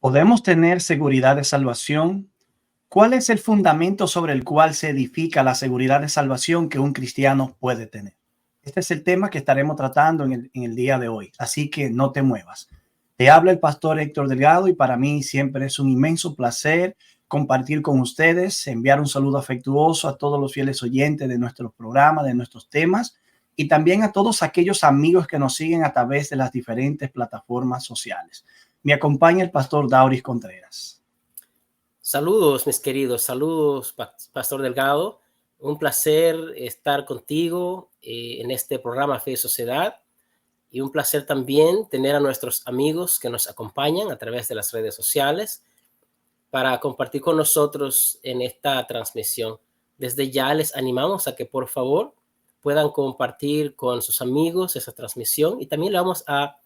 ¿Podemos tener seguridad de salvación? ¿Cuál es el fundamento sobre el cual se edifica la seguridad de salvación que un cristiano puede tener? Este es el tema que estaremos tratando en el día de hoy, así que no te muevas. Te habla el pastor Héctor Delgado y para mí siempre es un inmenso placer compartir con ustedes, enviar un saludo afectuoso a todos los fieles oyentes de nuestro programa, de nuestros temas y también a todos aquellos amigos que nos siguen a través de las diferentes plataformas sociales. Me acompaña el pastor Dauris Contreras. Saludos, mis queridos, saludos, Pastor Delgado. Un placer estar contigo en este programa Fe y Sociedad y un placer también tener a nuestros amigos que nos acompañan a través de las redes sociales para compartir con nosotros en esta transmisión. Desde ya les animamos a que por favor puedan compartir con sus amigos esa transmisión y también le vamos a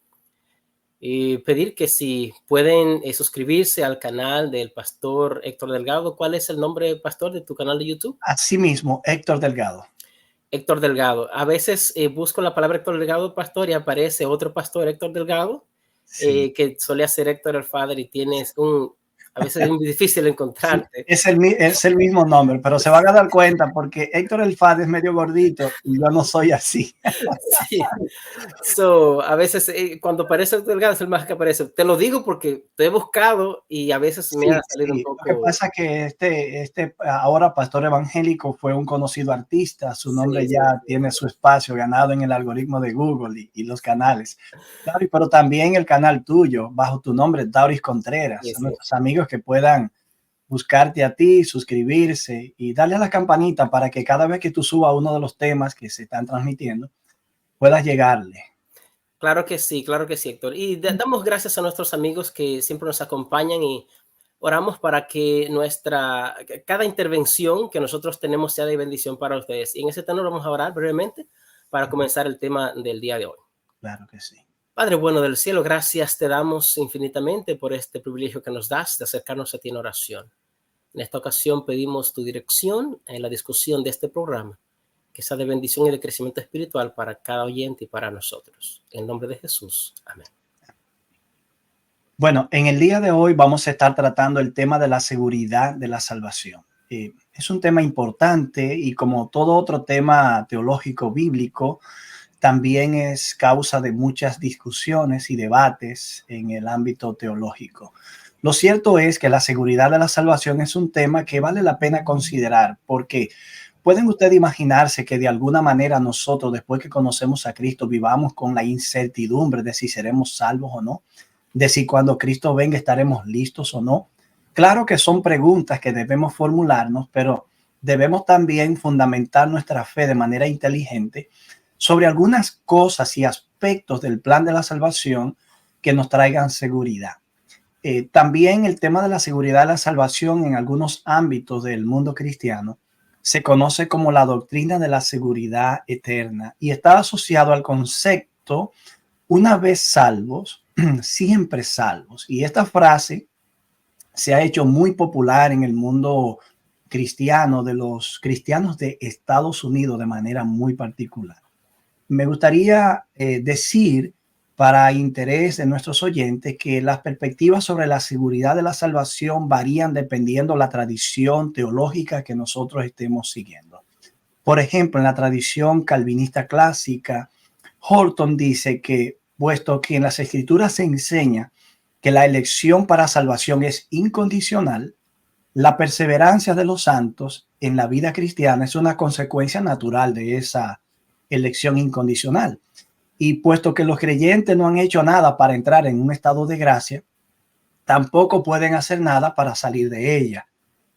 pedir que si pueden suscribirse al canal del pastor Héctor Delgado. ¿Cuál es el nombre, pastor, de tu canal de YouTube? Asimismo, Héctor Delgado. Héctor Delgado. A veces busco la palabra Héctor Delgado, pastor, y aparece otro pastor, Héctor Delgado, Sí. que solía ser Héctor el Father y tienes a veces es muy difícil encontrarte. Sí, es el mismo nombre, pero se van a dar cuenta porque Héctor el Fad es medio gordito y yo no soy así. Sí. A veces cuando aparece Héctor Delgado es el más que aparece. Te lo digo porque te he buscado y a veces me ha salido un Sí. poco. Lo que pasa es que este ahora pastor evangélico fue un conocido artista. Su nombre Sí. ya tiene su espacio ganado en el algoritmo de Google y los canales. Dauris, pero también el canal tuyo, bajo tu nombre, Dauris Contreras. Sí. A nuestros amigos que puedan buscarte a ti, suscribirse y darle a la campanita para que cada vez que tú subas uno de los temas que se están transmitiendo, puedas llegarle. Claro que sí, Héctor. Y damos gracias a nuestros amigos que siempre nos acompañan y oramos para que cada intervención que nosotros tenemos sea de bendición para ustedes. Y en ese tenor vamos a orar brevemente para comenzar el tema del día de hoy. Claro que sí. Padre bueno del cielo, gracias te damos infinitamente por este privilegio que nos das de acercarnos a ti en oración. En esta ocasión pedimos tu dirección en la discusión de este programa, que sea de bendición y de crecimiento espiritual para cada oyente y para nosotros. En el nombre de Jesús. Amén. Bueno, en el día de hoy vamos a estar tratando el tema de la seguridad de la salvación. Es un tema importante y como todo otro tema teológico bíblico, también es causa de muchas discusiones y debates en el ámbito teológico. Lo cierto es que la seguridad de la salvación es un tema que vale la pena considerar porque ¿pueden ustedes imaginarse que de alguna manera nosotros, después que conocemos a Cristo, vivamos con la incertidumbre de si seremos salvos o no? De si cuando Cristo venga estaremos listos o no. Claro que son preguntas que debemos formularnos, pero debemos también fundamentar nuestra fe de manera inteligente sobre algunas cosas y aspectos del plan de la salvación que nos traigan seguridad. También el tema de la seguridad de la salvación en algunos ámbitos del mundo cristiano se conoce como la doctrina de la seguridad eterna y está asociado al concepto una vez salvos, siempre salvos. Y esta frase se ha hecho muy popular en el mundo cristiano, de los cristianos de Estados Unidos de manera muy particular. Me gustaría decir, para interés de nuestros oyentes, que las perspectivas sobre la seguridad de la salvación varían dependiendo la tradición teológica que nosotros estemos siguiendo. Por ejemplo, en la tradición calvinista clásica, Horton dice que, puesto que en las escrituras se enseña que la elección para salvación es incondicional, la perseverancia de los santos en la vida cristiana es una consecuencia natural de esa elección incondicional. Y puesto que los creyentes no han hecho nada para entrar en un estado de gracia, tampoco pueden hacer nada para salir de ella.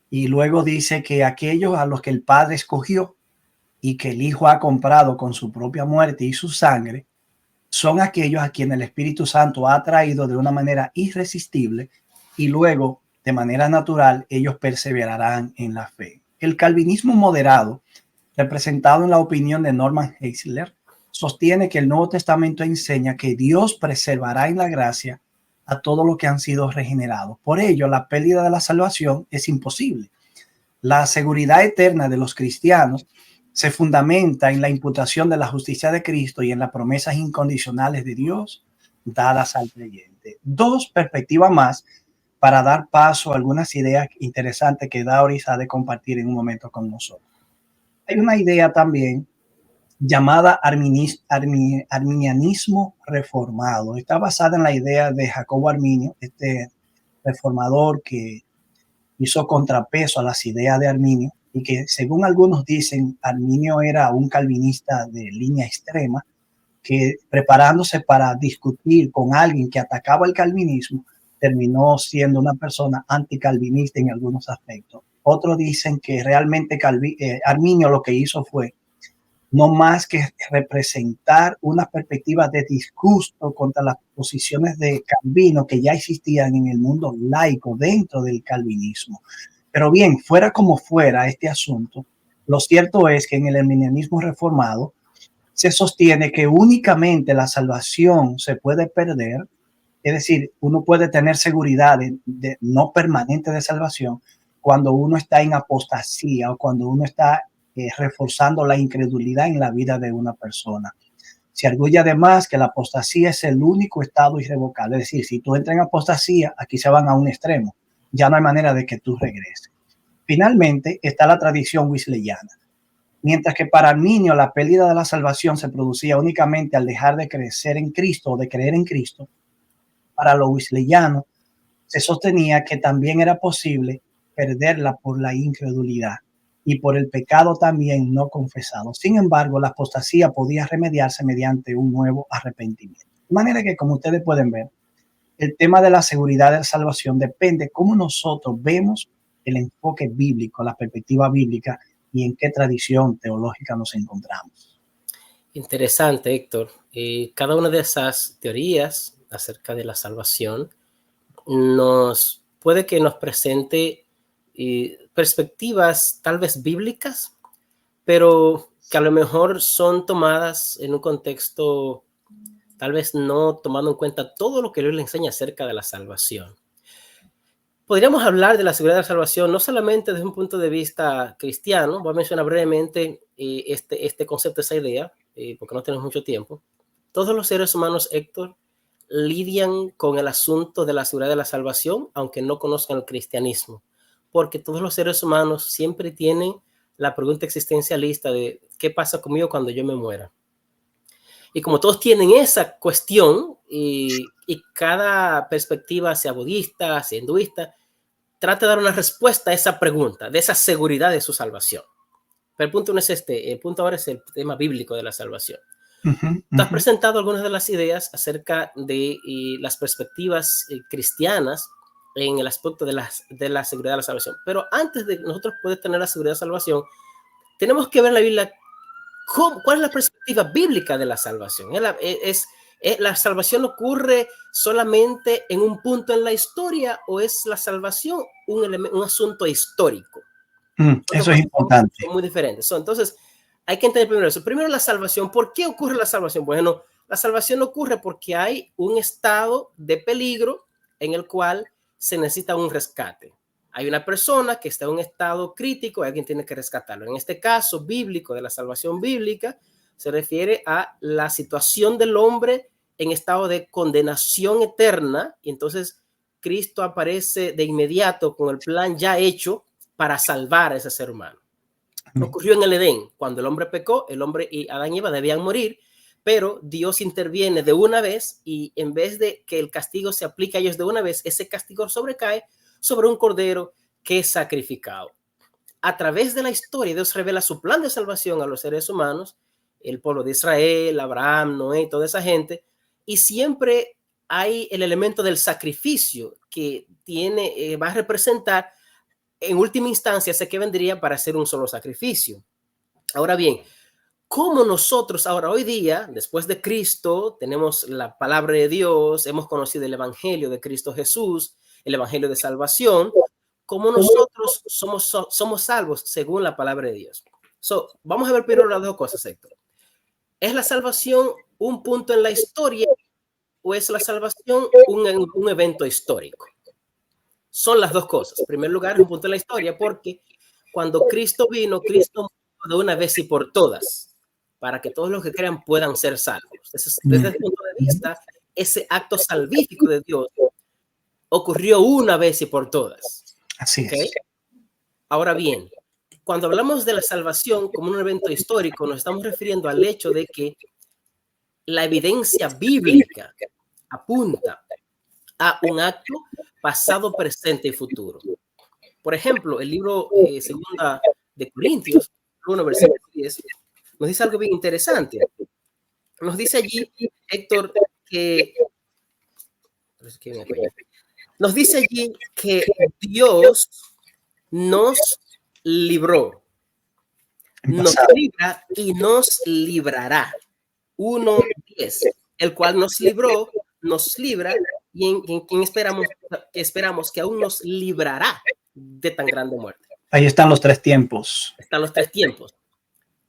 Y luego dice que aquellos a los que el Padre escogió y que el Hijo ha comprado con su propia muerte y su sangre, son aquellos a quienes el Espíritu Santo ha traído de una manera irresistible y luego, de manera natural, ellos perseverarán en la fe. El calvinismo moderado, representado en la opinión de Norman Geisler, sostiene que el Nuevo Testamento enseña que Dios preservará en la gracia a todos los que han sido regenerados. Por ello, la pérdida de la salvación es imposible. La seguridad eterna de los cristianos se fundamenta en la imputación de la justicia de Cristo y en las promesas incondicionales de Dios dadas al creyente. Dos perspectivas más para dar paso a algunas ideas interesantes que Dauris ha de compartir en un momento con nosotros. Hay una idea también llamada arminianismo reformado. Está basada en la idea de Jacobo Arminio, este reformador que hizo contrapeso a las ideas de Arminio y que, según algunos dicen, Arminio era un calvinista de línea extrema que, preparándose para discutir con alguien que atacaba el calvinismo, terminó siendo una persona anticalvinista en algunos aspectos. Otros dicen que realmente Arminio lo que hizo fue no más que representar una perspectiva de disgusto contra las posiciones de Calvino que ya existían en el mundo laico dentro del calvinismo. Pero bien, fuera como fuera este asunto, lo cierto es que en el arminianismo reformado se sostiene que únicamente la salvación se puede perder, es decir, uno puede tener seguridad de no permanente de salvación cuando uno está en apostasía o cuando uno está reforzando la incredulidad en la vida de una persona. Se arguye además que la apostasía es el único estado irrevocable, es decir, si tú entras en apostasía, aquí se van a un extremo, ya no hay manera de que tú regreses. Finalmente está la tradición wesleyana. Mientras que para Arminio la pérdida de la salvación se producía únicamente al dejar de crecer en Cristo o de creer en Cristo, para los wesleyanos se sostenía que también era posible perderla por la incredulidad y por el pecado también no confesado. Sin embargo, la apostasía podía remediarse mediante un nuevo arrepentimiento. De manera que, como ustedes pueden ver, el tema de la seguridad de la salvación depende cómo nosotros vemos el enfoque bíblico, la perspectiva bíblica y en qué tradición teológica nos encontramos. Interesante, Héctor. Cada una de esas teorías acerca de la salvación puede que nos presente perspectivas tal vez bíblicas, pero que a lo mejor son tomadas en un contexto tal vez no tomando en cuenta todo lo que Dios le enseña acerca de la salvación. Podríamos hablar de la seguridad de la salvación no solamente desde un punto de vista cristiano. Voy a mencionar brevemente este concepto, esa idea, porque no tenemos mucho tiempo. Todos los seres humanos, Héctor, lidian con el asunto de la seguridad de la salvación, aunque no conozcan el cristianismo, porque todos los seres humanos siempre tienen la pregunta existencialista de ¿qué pasa conmigo cuando yo me muera? Y como todos tienen esa cuestión y cada perspectiva, sea budista, sea hinduista, trata de dar una respuesta a esa pregunta, de esa seguridad de su salvación. Pero el punto no es este, el punto ahora es el tema bíblico de la salvación. Tú has presentado algunas de las ideas acerca de las perspectivas cristianas en el aspecto de la seguridad de la salvación. Pero antes de nosotros poder tener la seguridad de la salvación, tenemos que ver en la Biblia cuál es la perspectiva bíblica de la salvación. ¿La salvación ocurre solamente en un punto en la historia o es la salvación un asunto histórico? Eso es importante. Son muy diferentes. Entonces, hay que entender primero eso. Primero, la salvación. ¿Por qué ocurre la salvación? Bueno, la salvación ocurre porque hay un estado de peligro en el cual se necesita un rescate. Hay una persona que está en un estado crítico y alguien tiene que rescatarlo. En este caso bíblico, de la salvación bíblica, se refiere a la situación del hombre en estado de condenación eterna. Y entonces Cristo aparece de inmediato con el plan ya hecho para salvar a ese ser humano. Ocurrió en el Edén, cuando el hombre pecó, el hombre y Adán y Eva debían morir, pero Dios interviene de una vez y en vez de que el castigo se aplique a ellos de una vez, ese castigo sobrecae sobre un cordero que es sacrificado. A través de la historia, Dios revela su plan de salvación a los seres humanos, el pueblo de Israel, Abraham, Noé, toda esa gente, y siempre hay el elemento del sacrificio que va a representar en última instancia ese que vendría para hacer un solo sacrificio. Ahora bien, ¿cómo nosotros ahora hoy día, después de Cristo, tenemos la palabra de Dios, hemos conocido el evangelio de Cristo Jesús, el evangelio de salvación? ¿Cómo nosotros somos salvos según la palabra de Dios? Vamos a ver primero las dos cosas, Héctor. ¿Es la salvación un punto en la historia o es la salvación un evento histórico? Son las dos cosas. En primer lugar, es un punto en la historia porque cuando Cristo vino, Cristo murió de una vez y por todas para que todos los que crean puedan ser salvos. Desde el punto de vista, ese acto salvífico de Dios ocurrió una vez y por todas. Así ¿Ok? es. Ahora bien, cuando hablamos de la salvación como un evento histórico, nos estamos refiriendo al hecho de que la evidencia bíblica apunta a un acto pasado, presente y futuro. Por ejemplo, el libro segunda de Corintios, 1, versículo 10, nos dice algo bien interesante. Nos dice allí, Héctor, nos dice allí que Dios nos libró, En nos pasado. libra y nos librará. 1:10, el cual nos libró, nos libra y en quien esperamos que aún nos librará de tan grande muerte. Ahí están los 3 tiempos. Están los 3 tiempos.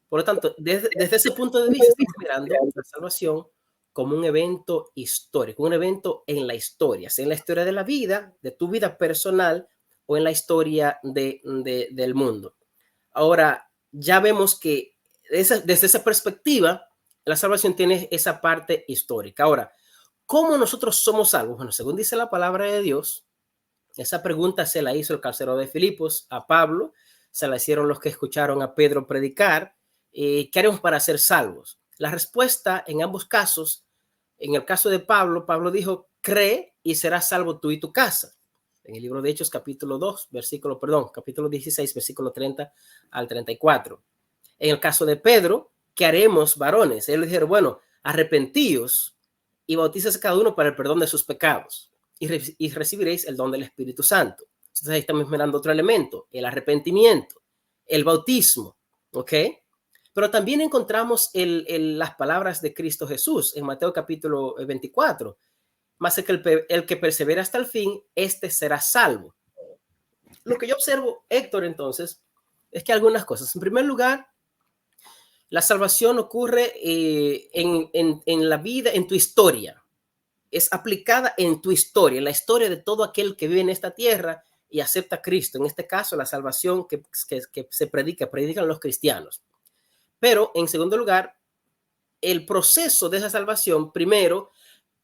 Por lo tanto, desde ese punto de vista estamos mirando la salvación como un evento histórico, un evento en la historia, sea en la historia de la vida, de tu vida personal o en la historia del mundo. Ahora, ya vemos que desde esa perspectiva, la salvación tiene esa parte histórica. Ahora, ¿cómo nosotros somos salvos? Bueno, según dice la palabra de Dios, esa pregunta se la hizo el carcelero de Filipos a Pablo, se la hicieron los que escucharon a Pedro predicar. ¿Qué haremos para ser salvos? La respuesta en ambos casos, en el caso de Pablo, Pablo dijo, cree y serás salvo tú y tu casa. En el libro de Hechos, capítulo 16, versículo 30 al 34. En el caso de Pedro, ¿qué haremos, varones? Ellos dijeron, bueno, arrepentíos y bautízase cada uno para el perdón de sus pecados y recibiréis el don del Espíritu Santo. Entonces ahí estamos mirando otro elemento, el arrepentimiento, el bautismo, ¿ok? Pero también encontramos las palabras de Cristo Jesús en Mateo capítulo 24. Más el que persevera hasta el fin, este será salvo. Lo que yo observo, Héctor, entonces, es que algunas cosas. En primer lugar, la salvación ocurre en la vida, en tu historia. Es aplicada en tu historia, en la historia de todo aquel que vive en esta tierra y acepta a Cristo. En este caso, la salvación que se predican los cristianos. Pero, en segundo lugar, el proceso de esa salvación, primero,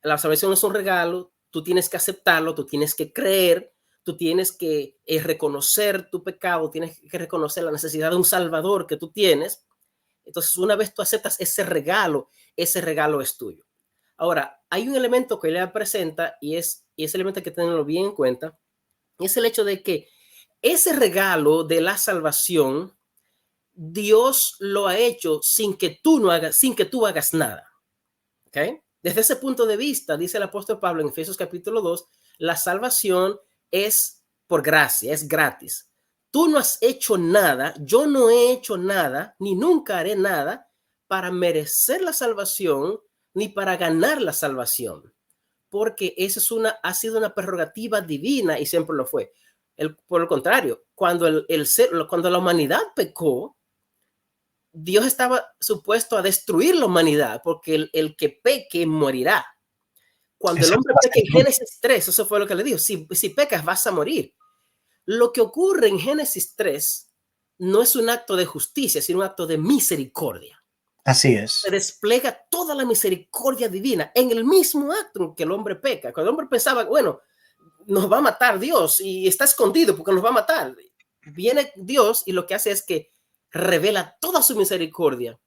la salvación es un regalo, tú tienes que aceptarlo, tú tienes que creer, tú tienes que reconocer tu pecado, tienes que reconocer la necesidad de un salvador que tú tienes. Entonces, una vez tú aceptas ese regalo es tuyo. Ahora, hay un elemento que ella presenta y ese elemento hay que tenerlo bien en cuenta, y es el hecho de que ese regalo de la salvación, Dios lo ha hecho sin que tú hagas nada. ¿Okay? Desde ese punto de vista, dice el apóstol Pablo en Efesios capítulo 2, la salvación es por gracia, es gratis. Tú no has hecho nada, yo no he hecho nada, ni nunca haré nada para merecer la salvación, ni para ganar la salvación. Porque esa ha sido una prerrogativa divina y siempre lo fue. Por el contrario, cuando la humanidad pecó, Dios estaba supuesto a destruir la humanidad porque el que peque morirá. Cuando el hombre peca en Génesis 3, eso fue lo que le dijo, si pecas vas a morir. Lo que ocurre en Génesis 3 no es un acto de justicia, sino un acto de misericordia. Así es. Se despliega toda la misericordia divina en el mismo acto en que el hombre peca. Cuando el hombre pensaba, bueno, nos va a matar Dios y está escondido porque nos va a matar, viene Dios y lo que hace es que revela toda su misericordia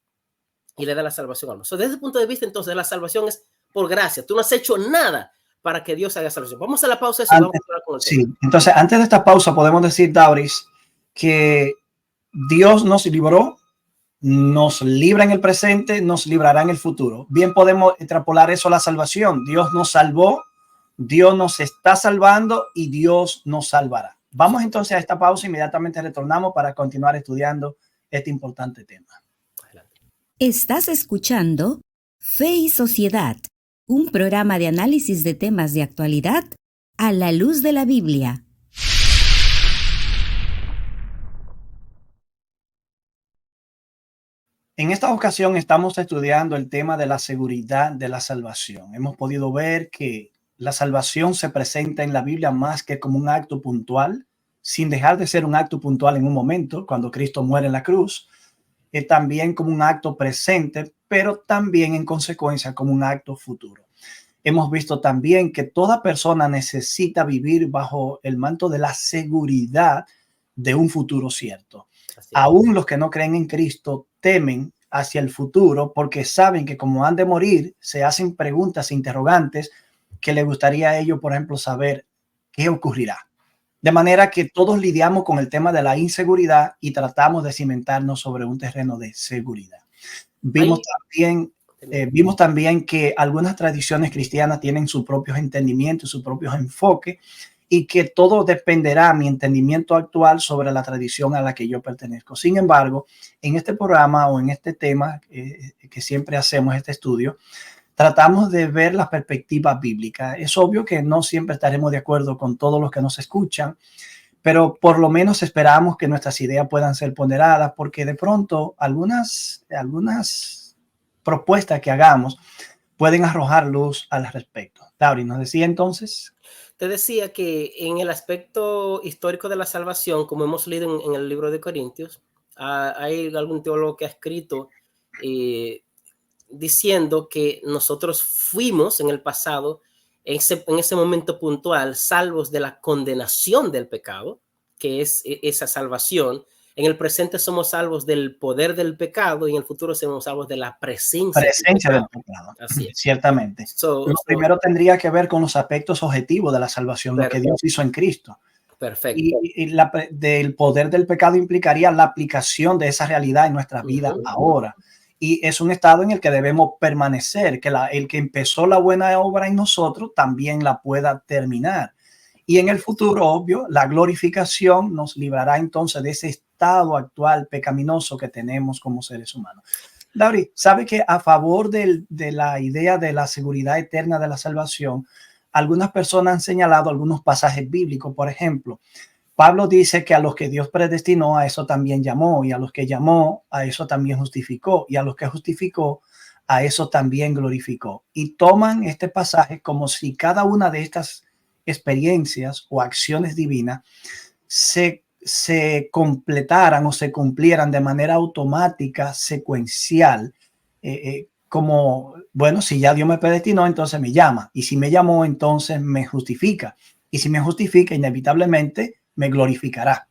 y le da la salvación al mundo. Desde ese punto de vista, entonces, la salvación es por gracia. Tú no has hecho nada para que Dios haga salvación. Vamos a la pausa y vamos a hablar con el tema. Sí, entonces, antes de esta pausa, podemos decir, Dauris, que Dios nos libró, nos libra en el presente, nos librará en el futuro. Bien podemos extrapolar eso a la salvación. Dios nos salvó, Dios nos está salvando y Dios nos salvará. Vamos entonces a esta pausa, inmediatamente retornamos para continuar estudiando este importante tema. Estás escuchando Fe y Sociedad, un programa de análisis de temas de actualidad a la luz de la Biblia. En esta ocasión estamos estudiando el tema de la seguridad de la salvación. Hemos podido ver que la salvación se presenta en la Biblia más que como un acto puntual, sin dejar de ser un acto puntual en un momento, cuando Cristo muere en la cruz, también como un acto presente, pero también en consecuencia como un acto futuro. hemos visto también que toda persona necesita vivir bajo el manto de la seguridad de un futuro cierto. Aún los que no creen en Cristo temen hacia el futuro porque saben que como han de morir, se hacen preguntas e interrogantes que le gustaría a ellos, por ejemplo, saber qué ocurrirá. De manera que todos lidiamos con el tema de la inseguridad y tratamos de cimentarnos sobre un terreno de seguridad. Vimos también que algunas tradiciones cristianas tienen sus propios entendimientos, sus propios enfoques, y que todo dependerá mi entendimiento actual sobre la tradición a la que yo pertenezco. Sin embargo, en este programa o en este tema que siempre hacemos, este estudio, tratamos de ver la perspectiva bíblica. Es obvio que no siempre estaremos de acuerdo con todos los que nos escuchan, pero por lo menos esperamos que nuestras ideas puedan ser ponderadas, porque de pronto algunas propuestas que hagamos pueden arrojar luz al respecto. Lauri, ¿nos decía entonces? Te decía que en el aspecto histórico de la salvación, como hemos leído en el libro de Corintios, hay algún teólogo que ha escrito diciendo que nosotros fuimos en el pasado, en ese momento puntual, salvos de la condenación del pecado, que es esa salvación. En el presente somos salvos del poder del pecado y en el futuro somos salvos de la presencia del pecado. Así es. Ciertamente. Lo primero tendría que ver con los aspectos objetivos de la salvación, lo que Dios hizo en Cristo. Perfecto. Y del poder del pecado implicaría la aplicación de esa realidad en nuestra vida ahora. Y es un estado en el que debemos permanecer, que el que empezó la buena obra en nosotros también la pueda terminar. Y en el futuro, obvio, la glorificación nos librará entonces de ese estado actual pecaminoso que tenemos como seres humanos. Lauri, ¿sabe que a favor de la idea de la seguridad eterna de la salvación, algunas personas han señalado algunos pasajes bíblicos? Por ejemplo, Pablo dice que a los que Dios predestinó, a eso también llamó, y a los que llamó, a eso también justificó, y a los que justificó, a eso también glorificó. Y toman este pasaje como si cada una de estas experiencias o acciones divinas se completaran o se cumplieran de manera automática, secuencial, como, bueno, si ya Dios me predestinó, entonces me llama, y si me llamó, entonces me justifica, y si me justifica, inevitablemente me glorificará.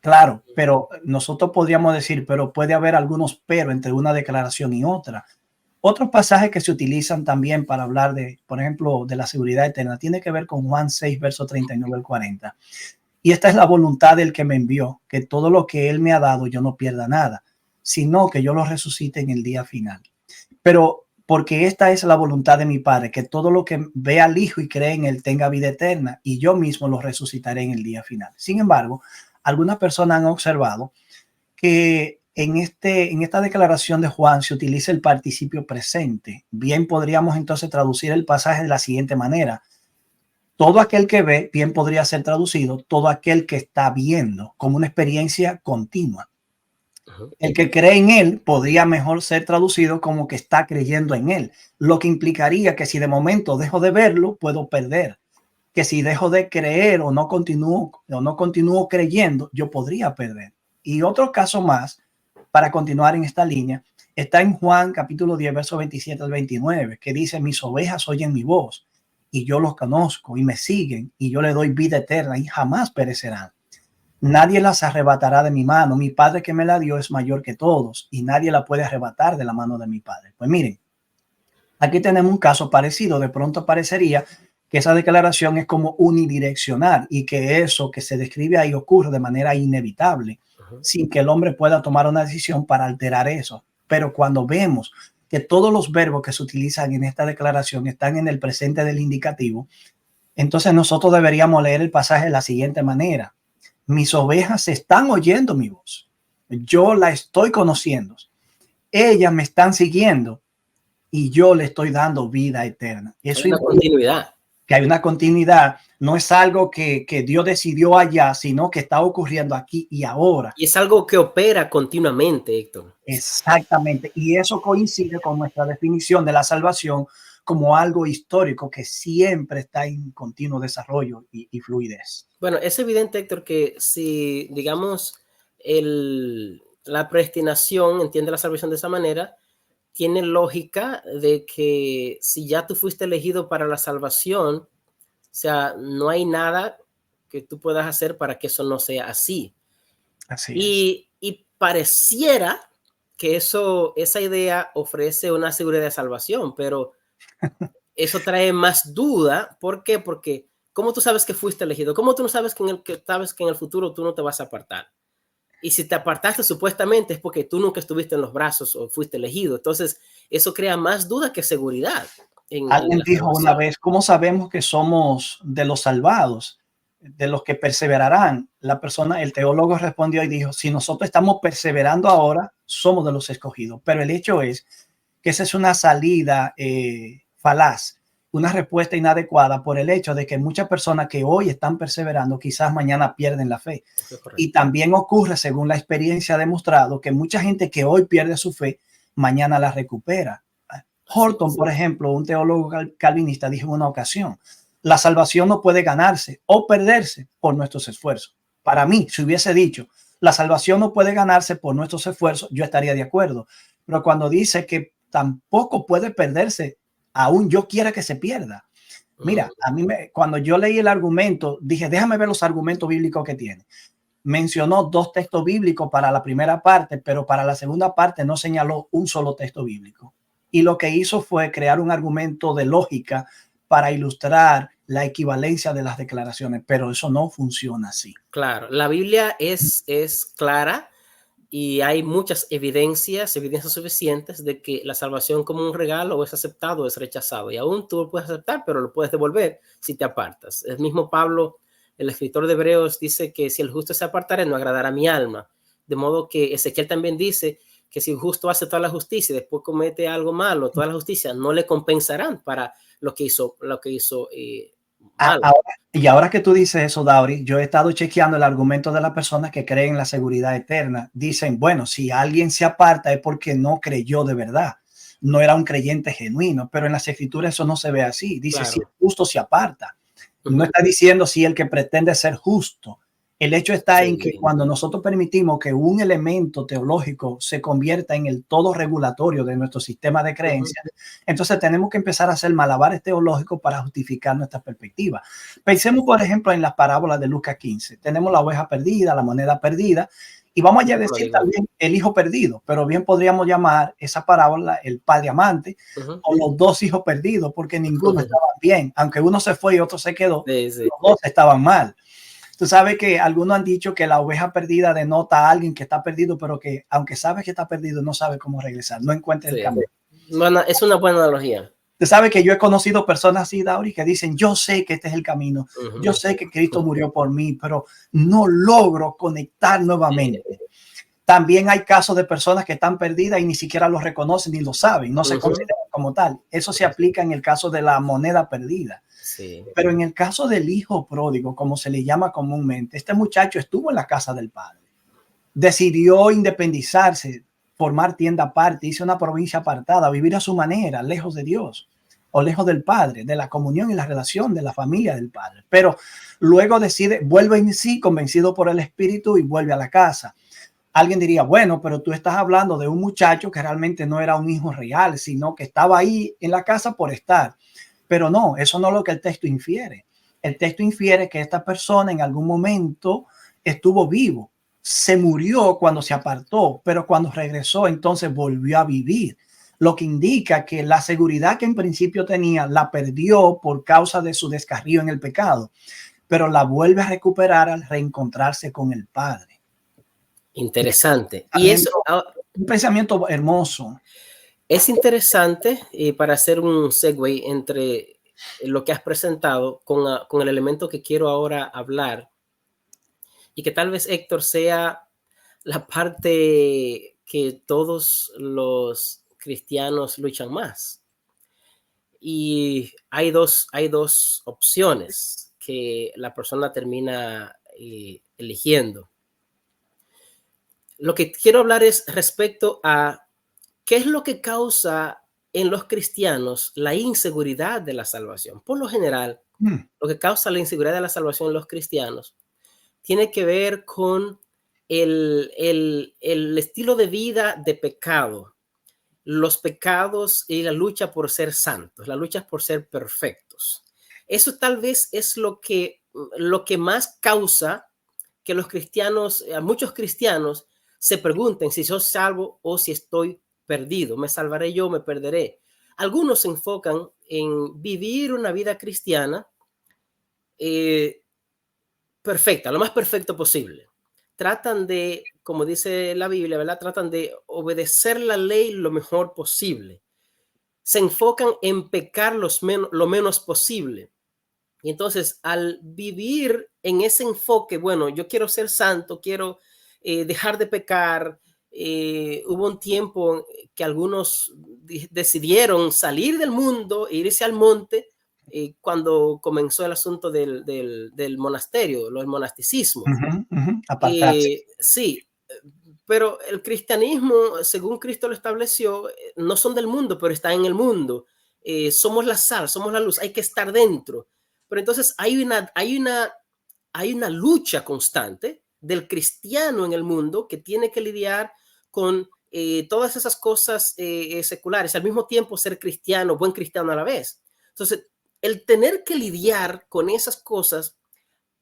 Claro, pero nosotros podríamos decir, pero puede haber algunos pero entre una declaración y otra. Otros pasajes que se utilizan también para hablar de, por ejemplo, de la seguridad eterna, tiene que ver con Juan 6, verso 39 al 40. Y esta es la voluntad del que me envió, que todo lo que él me ha dado yo no pierda nada, sino que yo lo resucite en el día final. Pero porque esta es la voluntad de mi Padre, que todo lo que ve al Hijo y cree en él tenga vida eterna, y yo mismo lo resucitaré en el día final. Sin embargo, algunas personas han observado que en esta declaración de Juan se utiliza el participio presente. Bien podríamos entonces traducir el pasaje de la siguiente manera. Todo aquel que ve, bien podría ser traducido, todo aquel que está viendo, como una experiencia continua. El que cree en él podría mejor ser traducido como que está creyendo en él, lo que implicaría que si de momento dejo de verlo, puedo perder. Que si dejo de creer o no continúo creyendo, yo podría perder. Y otro caso más, para continuar en esta línea, está en Juan capítulo 10, verso 27 al 29, que dice: mis ovejas oyen mi voz y yo los conozco y me siguen y yo les doy vida eterna y jamás perecerán. Nadie las arrebatará de mi mano. Mi Padre que me la dio es mayor que todos y nadie la puede arrebatar de la mano de mi Padre. Pues miren, aquí tenemos un caso parecido. De pronto parecería que esa declaración es como unidireccional y que eso que se describe ahí ocurre de manera inevitable, sin que el hombre pueda tomar una decisión para alterar eso. Pero cuando vemos que todos los verbos que se utilizan en esta declaración están en el presente del indicativo, entonces nosotros deberíamos leer el pasaje de la siguiente manera: mis ovejas están oyendo mi voz, yo la estoy conociendo, ellas me están siguiendo y yo le estoy dando vida eterna. Eso es una continuidad. Que hay una continuidad, no es algo que Dios decidió allá, sino que está ocurriendo aquí y ahora. Y es algo que opera continuamente, Héctor. Exactamente, y eso coincide con nuestra definición de la salvación como algo histórico que siempre está en continuo desarrollo y fluidez. Bueno, es evidente, Héctor, que si, digamos, la predestinación entiende la salvación de esa manera, tiene lógica de que si ya tú fuiste elegido para la salvación, o sea, no hay nada que tú puedas hacer para que eso no sea así. Así es. Y pareciera que esa idea ofrece una seguridad de salvación, pero eso trae más duda. ¿Por qué? Porque ¿cómo tú sabes que fuiste elegido? ¿Cómo tú no sabes que en el futuro tú no te vas a apartar? Y si te apartaste supuestamente es porque tú nunca estuviste en los brazos o fuiste elegido. Entonces, eso crea más duda que seguridad en Alguien la dijo una salvación. vez, ¿cómo sabemos que somos de los salvados, de los que perseverarán? La persona, el teólogo respondió y dijo, si nosotros estamos perseverando ahora, somos de los escogidos. Pero el hecho es que esa es una salida falaz, una respuesta inadecuada por el hecho de que muchas personas que hoy están perseverando quizás mañana pierden la fe. Eso es Y correcto. también ocurre, según la experiencia ha demostrado, que mucha gente que hoy pierde su fe, mañana la recupera. Así Horton, es. por ejemplo, un teólogo calvinista, dijo en una ocasión, la salvación no puede ganarse o perderse por nuestros esfuerzos. Para mí, si hubiese dicho, la salvación no puede ganarse por nuestros esfuerzos, yo estaría de acuerdo. Pero cuando dice que tampoco puede perderse, aún yo quiera que se pierda. Mira, cuando yo leí el argumento, dije, déjame ver los argumentos bíblicos que tiene. Mencionó 2 textos bíblicos para la primera parte, pero para la segunda parte no señaló un solo texto bíblico. Y lo que hizo fue crear un argumento de lógica para ilustrar la equivalencia de las declaraciones, pero eso no funciona así. Claro, la Biblia es clara y hay muchas evidencias suficientes de que la salvación como un regalo es aceptado o es rechazado. Y aún tú lo puedes aceptar, pero lo puedes devolver si te apartas. El mismo Pablo, el escritor de Hebreos, dice que si el justo se apartare, no agradará a mi alma. De modo que Ezequiel también dice que si el justo hace toda la justicia y después comete algo malo, toda la justicia no le compensarán para lo que hizo mal. Y ahora que tú dices eso, Dauri, yo he estado chequeando el argumento de las personas que creen en la seguridad eterna. Dicen, bueno, si alguien se aparta es porque no creyó de verdad, no era un creyente genuino, pero en las escrituras eso no se ve así. Dice, si el Claro. justo se aparta. No está diciendo si el que pretende ser justo. El hecho está en que Sí. cuando nosotros permitimos que un elemento teológico se convierta en el todo regulatorio de nuestro sistema de creencias, entonces tenemos que empezar a hacer malabares teológicos para justificar nuestra perspectiva. Pensemos, por ejemplo, en las parábolas de Lucas 15. Tenemos la oveja perdida, la moneda perdida, y vamos a decir también el hijo perdido, pero bien podríamos llamar esa parábola el padre amante o los 2 hijos perdidos, porque ninguno estaba bien. Aunque uno se fue y otro se quedó, Sí, sí. los 2 estaban mal. Tú sabes que algunos han dicho que la oveja perdida denota a alguien que está perdido, pero que aunque sabe que está perdido, no sabe cómo regresar, no encuentra el camino. Bueno, es una buena analogía. Tú sabes que yo he conocido personas así, Dauri, que dicen, yo sé que este es el camino, yo sé que Cristo murió por mí, pero no logro conectar nuevamente. También hay casos de personas que están perdidas y ni siquiera lo reconocen ni lo saben, no se consideran como tal. Eso se aplica en el caso de la moneda perdida. Sí. Pero en el caso del hijo pródigo, como se le llama comúnmente, este muchacho estuvo en la casa del padre, decidió independizarse, formar tienda aparte, hizo una provincia apartada, vivir a su manera, lejos de Dios o lejos del padre, de la comunión y la relación de la familia del padre. Pero luego decide, vuelve en sí, convencido por el espíritu, y vuelve a la casa. Alguien diría, bueno, pero tú estás hablando de un muchacho que realmente no era un hijo real, sino que estaba ahí en la casa por estar. Pero no, eso no es lo que el texto infiere. El texto infiere que esta persona en algún momento estuvo vivo, se murió cuando se apartó, pero cuando regresó entonces volvió a vivir. Lo que indica que la seguridad que en principio tenía la perdió por causa de su descarrío en el pecado, pero la vuelve a recuperar al reencontrarse con el Padre. Interesante. Y eso Un pensamiento hermoso. es interesante para hacer un segue entre lo que has presentado con el elemento que quiero ahora hablar y que tal vez, Héctor, sea la parte que todos los cristianos luchan más. Y hay dos opciones que la persona termina eligiendo. Lo que quiero hablar es respecto a qué es lo que causa en los cristianos la inseguridad de la salvación. Por lo general, lo que causa la inseguridad de la salvación en los cristianos tiene que ver con el estilo de vida de pecado los pecados y la lucha por ser santos, la lucha por ser perfectos. Eso tal vez es lo que más causa que los cristianos, muchos cristianos, se pregunten si soy salvo o si estoy perdido. ¿Me salvaré yo? ¿Me perderé? Algunos se enfocan en vivir una vida cristiana perfecta, lo más perfecto posible. Tratan de, como dice la Biblia, ¿verdad? Tratan de obedecer la ley lo mejor posible. Se enfocan en pecar lo menos posible. Y entonces, al vivir en ese enfoque, bueno, yo quiero ser santo, quiero dejar de pecar. Hubo un tiempo que algunos decidieron salir del mundo e irse al monte cuando comenzó el asunto del monasterio, el monasticismo. Apartarse. Sí, pero el cristianismo, según Cristo lo estableció, no son del mundo, pero están en el mundo. Somos la sal, somos la luz, hay que estar dentro. Pero entonces hay una lucha constante del cristiano en el mundo que tiene que lidiar con todas esas cosas seculares, al mismo tiempo ser cristiano, buen cristiano a la vez. Entonces, el tener que lidiar con esas cosas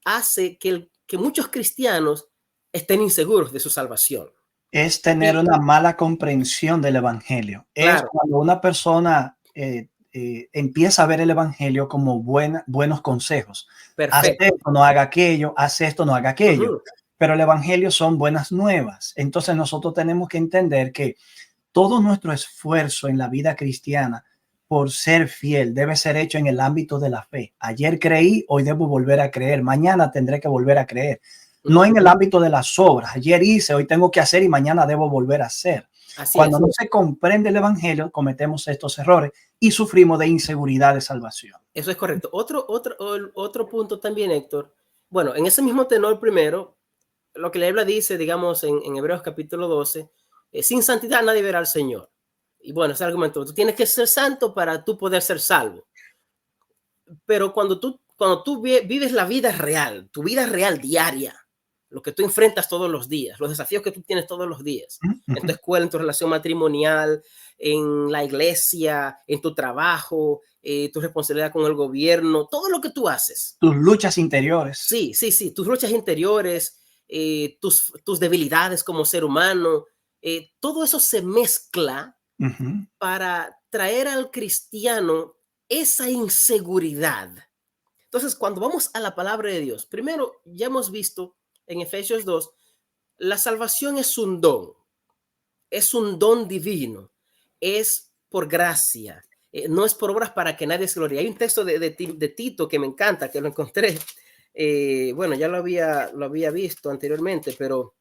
hace que muchos cristianos estén inseguros de su salvación. Es tener una mala comprensión del evangelio. Es Claro, cuando una persona empieza a ver el evangelio como buenos consejos. Haz perfecto. esto, no haga aquello, haz esto, no haga aquello. Uh-huh. Pero el evangelio son buenas nuevas. Entonces nosotros tenemos que entender que todo nuestro esfuerzo en la vida cristiana por ser fiel debe ser hecho en el ámbito de la fe. Ayer creí, hoy debo volver a creer. Mañana tendré que volver a creer. No en el ámbito de las obras. Ayer hice, hoy tengo que hacer y mañana debo volver a hacer. Así Cuando es. no se comprende el evangelio, cometemos estos errores y sufrimos de inseguridad de salvación. Eso es correcto. Otro punto también, Héctor. Bueno, en ese mismo tenor primero, lo que la Biblia dice, digamos, en Hebreos capítulo 12, sin santidad nadie verá al Señor. Y bueno, ese argumento, tú tienes que ser santo para tú poder ser salvo. Pero cuando tú vives la vida real, tu vida real diaria, lo que tú enfrentas todos los días, los desafíos que tú tienes todos los días, en tu escuela, en tu relación matrimonial, en la iglesia, en tu trabajo, tu responsabilidad con el gobierno, todo lo que tú haces. Tus luchas interiores. Sí, tus luchas interiores, tus debilidades como ser humano, todo eso se mezcla para traer al cristiano esa inseguridad. Entonces, cuando vamos a la palabra de Dios, primero ya hemos visto en Efesios 2, la salvación es un don divino, es por gracia, no es por obras para que nadie se glorie. Hay un texto de Tito que me encanta, que lo encontré, bueno, ya lo había visto anteriormente, pero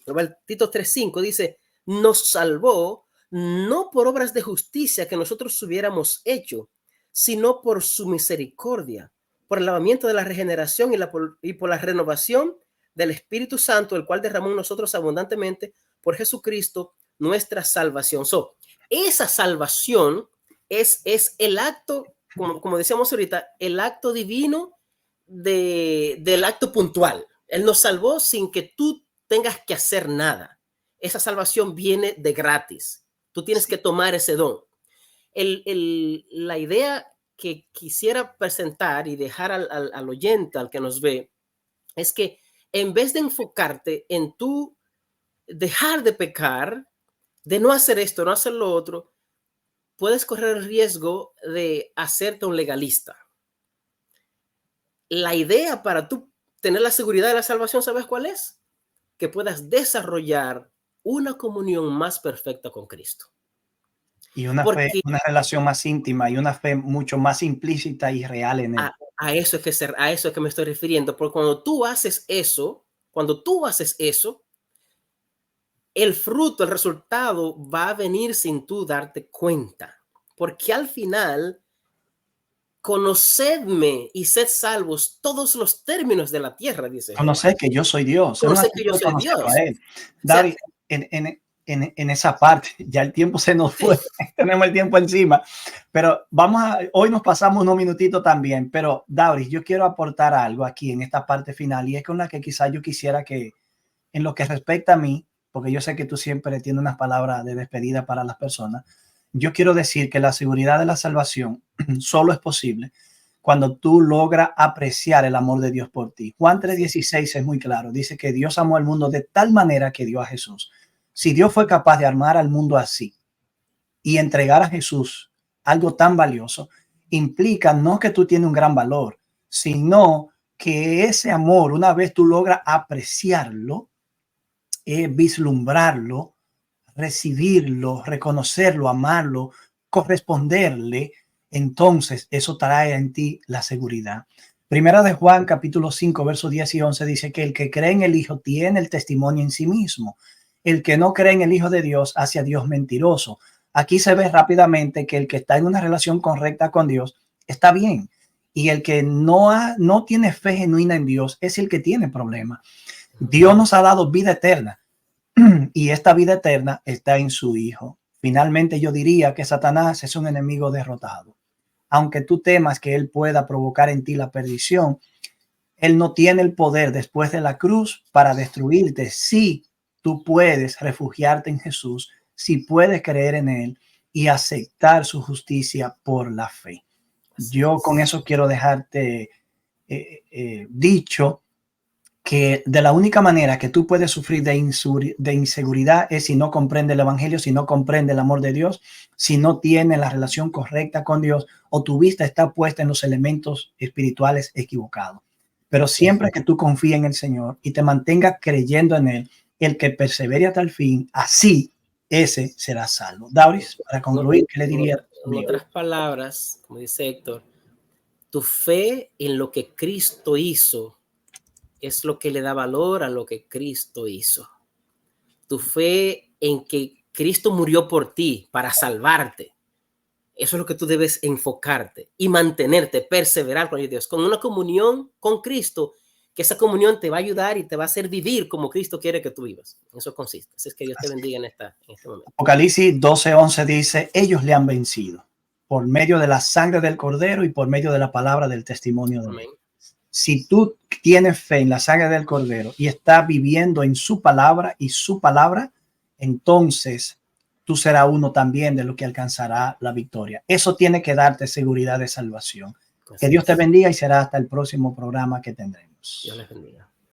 el Tito 3:5 dice, nos salvó no por obras de justicia que nosotros hubiéramos hecho, sino por su misericordia, por el lavamiento de la regeneración y por la renovación del Espíritu Santo, el cual derramó en nosotros abundantemente por Jesucristo, nuestra salvación. Esa salvación es el acto, como decíamos ahorita, el acto divino del acto puntual. Él nos salvó sin que tú tengas que hacer nada. Esa salvación viene de gratis. Tú tienes que tomar ese don. La idea que quisiera presentar y dejar al oyente, al que nos ve, es que en vez de enfocarte en tú dejar de pecar, de no hacer esto, no hacer lo otro, puedes correr el riesgo de hacerte un legalista. La idea para tú tener la seguridad de la salvación, ¿sabes cuál es? Que puedas desarrollar una comunión más perfecta con Cristo. Y una fe, una relación más íntima y una fe mucho más implícita y real en él. A eso es que me estoy refiriendo, porque cuando tú haces eso, el fruto, el resultado va a venir sin tú darte cuenta, porque al final, conocedme y sed salvos todos los términos de la tierra, dice Jehová. Conocer que yo soy Dios. Conocer que yo soy Dios. David, en esa parte, ya el tiempo se nos fue, tenemos el tiempo encima, pero hoy nos pasamos unos minutitos también, pero David, yo quiero aportar algo aquí en esta parte final y es con la que quizás yo quisiera que, en lo que respecta a mí, porque yo sé que tú siempre tienes unas palabras de despedida para las personas, yo quiero decir que la seguridad de la salvación solo es posible cuando tú logras apreciar el amor de Dios por ti. Juan 3:16 es muy claro. Dice que Dios amó al mundo de tal manera que dio a Jesús. Si Dios fue capaz de armar al mundo así y entregar a Jesús algo tan valioso, implica no que tú tienes un gran valor, sino que ese amor, una vez tú logras apreciarlo, vislumbrarlo, recibirlo, reconocerlo, amarlo, corresponderle, entonces eso trae en ti la seguridad. Primera de Juan, capítulo 5, versos 10 y 11 dice que el que cree en el Hijo tiene el testimonio en sí mismo. El que no cree en el Hijo de Dios hace a Dios mentiroso. Aquí se ve rápidamente que el que está en una relación correcta con Dios está bien. Y el que no tiene fe genuina en Dios es el que tiene problemas. Dios nos ha dado vida eterna y esta vida eterna está en su Hijo. Finalmente yo diría que Satanás es un enemigo derrotado. Aunque tú temas que él pueda provocar en ti la perdición, él no tiene el poder después de la cruz para destruirte. Si tú puedes refugiarte en Jesús, si puedes creer en él y aceptar su justicia por la fe. Yo con eso quiero dejarte dicho que de la única manera que tú puedes sufrir de inseguridad es si no comprende el evangelio, si no comprende el amor de Dios, si no tienes la relación correcta con Dios o tu vista está puesta en los elementos espirituales equivocados. Pero siempre que tú confíes en el Señor y te mantengas creyendo en él, el que persevere hasta el fin, así ese será salvo. Dauris, para concluir, ¿qué le diría? En otras palabras, como dice Héctor, tu fe en lo que Cristo hizo es lo que le da valor a lo que Cristo hizo. Tu fe en que Cristo murió por ti para salvarte. Eso es lo que tú debes enfocarte y mantenerte, perseverar con Dios, con una comunión con Cristo, que esa comunión te va a ayudar y te va a hacer vivir como Cristo quiere que tú vivas. Eso consiste. Así es que Dios te bendiga en este momento. Apocalipsis 12:11 dice, ellos le han vencido por medio de la sangre del Cordero y por medio de la palabra del testimonio de Dios. Si tú tienes fe en la sangre del Cordero y estás viviendo en su palabra y su palabra, entonces tú serás uno también de los que alcanzará la victoria. Eso tiene que darte seguridad de salvación. Que Dios te bendiga y será hasta el próximo programa que tendremos. Dios les bendiga.